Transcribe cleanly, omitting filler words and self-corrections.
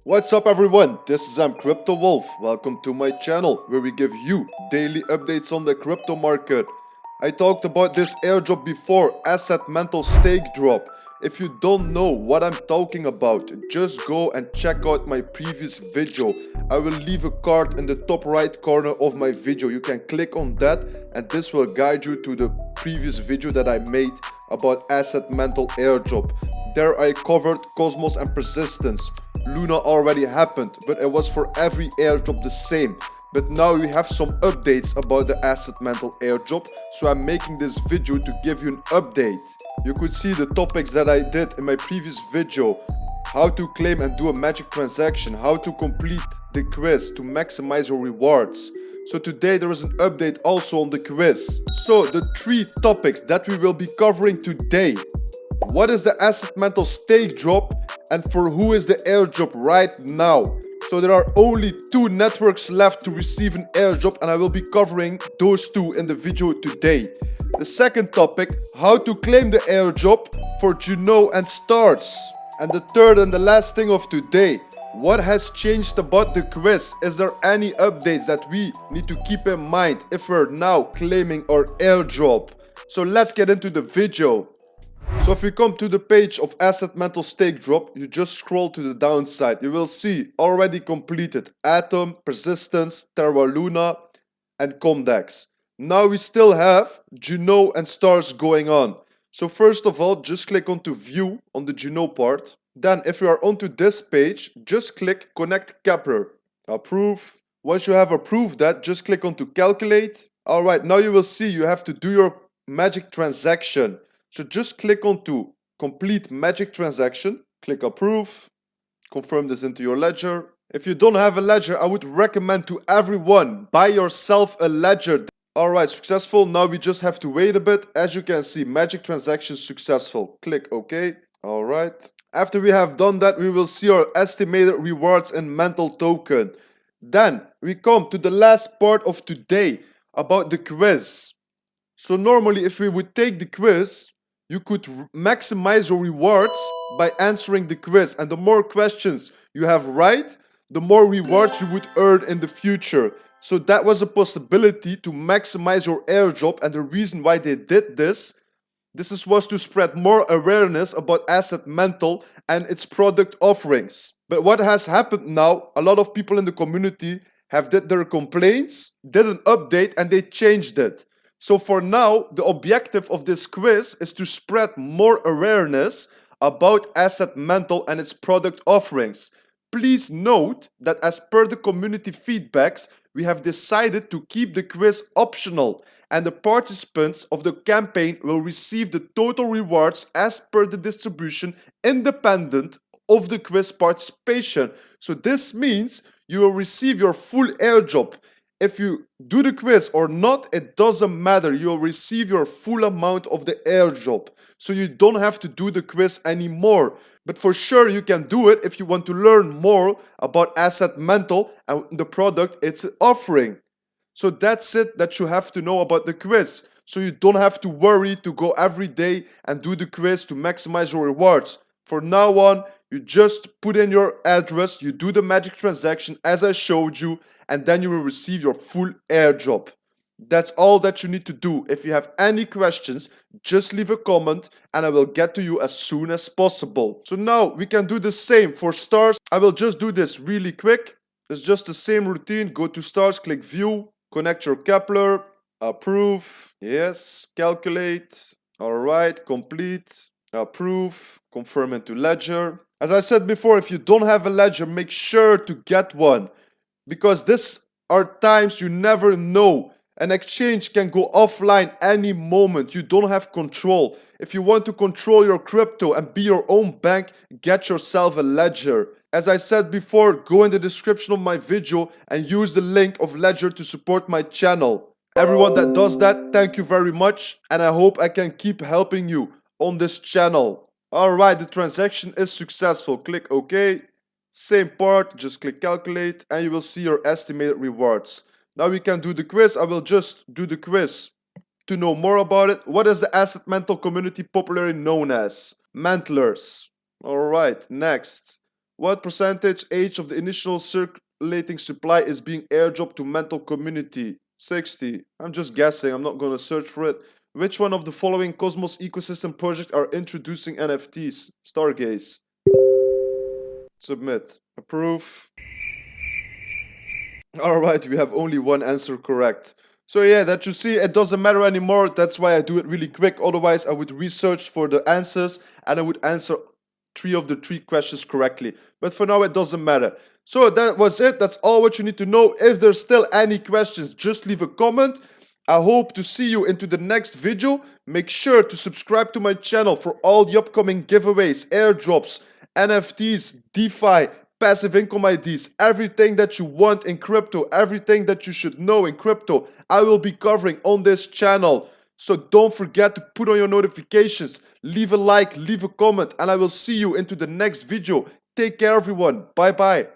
What's up everyone, this is Crypto Wolf. Welcome to my channel where we give you daily updates on the crypto market. I talked about this airdrop before, AssetMantle Stakedrop. If you don't know what I'm talking about, just go and check out my previous video. I will leave a card in the top right corner of my video. You can click on that and this will guide you to the previous video that I made about AssetMantle airdrop. There I covered Cosmos and Persistence. Luna already happened, but it was for every airdrop the same. But now we have some updates about the AssetMantle airdrop, so I'm making this video to give you an update. You could see the topics that I did in my previous video. How to claim and do a magic transaction, how to complete the quiz to maximize your rewards. So today there is an update also on the quiz. So the three topics that we will be covering today. What is the AssetMantle Stakedrop and for who is the airdrop right now? So there are only two networks left to receive an airdrop and I will be covering those two in the video today. The second topic, how to claim the airdrop for JUNO Stars. And the third and the last thing of today, what has changed about the quiz? Is there any updates that we need to keep in mind if we're now claiming our airdrop? So let's get into the video. So if you come to the page of AssetMantle Stakedrop, you just scroll to the downside. You will see already completed Atom, Persistence, Terra Luna, and CMDX. Now we still have JUNO Stars going on. So first of all, just click onto View on the JUNO part. Then if you are onto this page, just click Connect Kepler. Approve. Once you have approved that, just click onto Calculate. Alright, now you will see you have to do your magic transaction. So just click onto complete magic transaction, click approve, confirm this into your ledger. If you don't have a ledger, I would recommend to everyone, buy yourself a ledger. Alright, successful. Now we just have to wait a bit. As you can see, magic transaction successful. Click OK. Alright. After we have done that, we will see our estimated rewards in MNTL token. Then we come to the last part of today about the quiz. So normally if we would take the quiz, you could maximize your rewards by answering the quiz, and the more questions you have right, the more rewards you would earn in the future. So that was a possibility to maximize your airdrop, and the reason why they did this was to spread more awareness about AssetMantle and its product offerings. But what has happened now, a lot of people in the community have did their complaints, did an update, and they changed it. So for now, the objective of this quiz is to spread more awareness about AssetMantle and its product offerings. Please note that as per the community feedbacks, we have decided to keep the quiz optional and the participants of the campaign will receive the total rewards as per the distribution independent of the quiz participation. So this means you will receive your full airdrop. If you do the quiz or not, it doesn't matter. You'll receive your full amount of the airdrop. So you don't have to do the quiz anymore. But for sure you can do it if you want to learn more about AssetMantle and the product it's offering. So that's it that you have to know about the quiz. So you don't have to worry to go every day and do the quiz to maximize your rewards. For now on, you just put in your address, you do the magic transaction as I showed you, and then you will receive your full airdrop. That's all that you need to do. If you have any questions, just leave a comment and I will get to you as soon as possible. So now we can do the same for stars. I will just do this really quick. It's just the same routine. Go to stars, click view, connect your Kepler, approve, yes, calculate, alright, complete. Approve, confirm into ledger. As I said before, if you don't have a ledger, make sure to get one. Because these are times you never know. An exchange can go offline any moment. You don't have control. If you want to control your crypto and be your own bank, get yourself a ledger. As I said before, go in the description of my video and use the link of ledger to support my channel. Everyone that does that, thank you very much. And I hope I can keep helping you on this channel. Alright, the transaction is successful. Click OK. Same part, just click calculate and you will see your estimated rewards. Now we can do the quiz. I will just do the quiz to know more about it. What is the AssetMantle community popularly known as? Mantlers. Alright, next. What percentage age of the initial circulating supply is being airdropped to mental community? 60. I'm just guessing. I'm not going to search for it. Which one of the following Cosmos ecosystem projects are introducing NFTs? STARGAZE. Submit. Approve. Alright, we have only one answer correct. So yeah, that you see, it doesn't matter anymore. That's why I do it really quick. Otherwise, I would research for the answers and I would answer 3 of the 3 questions correctly. But for now, it doesn't matter. So that was it. That's all what you need to know. If there's still any questions, just leave a comment. I hope to see you into the next video. Make sure to subscribe to my channel for all the upcoming giveaways, airdrops, NFTs, DeFi, passive income IDs, everything that you want in crypto, everything that you should know in crypto, I will be covering on this channel. So don't forget to put on your notifications, leave a like, leave a comment, and I will see you into the next video. Take care everyone, bye bye.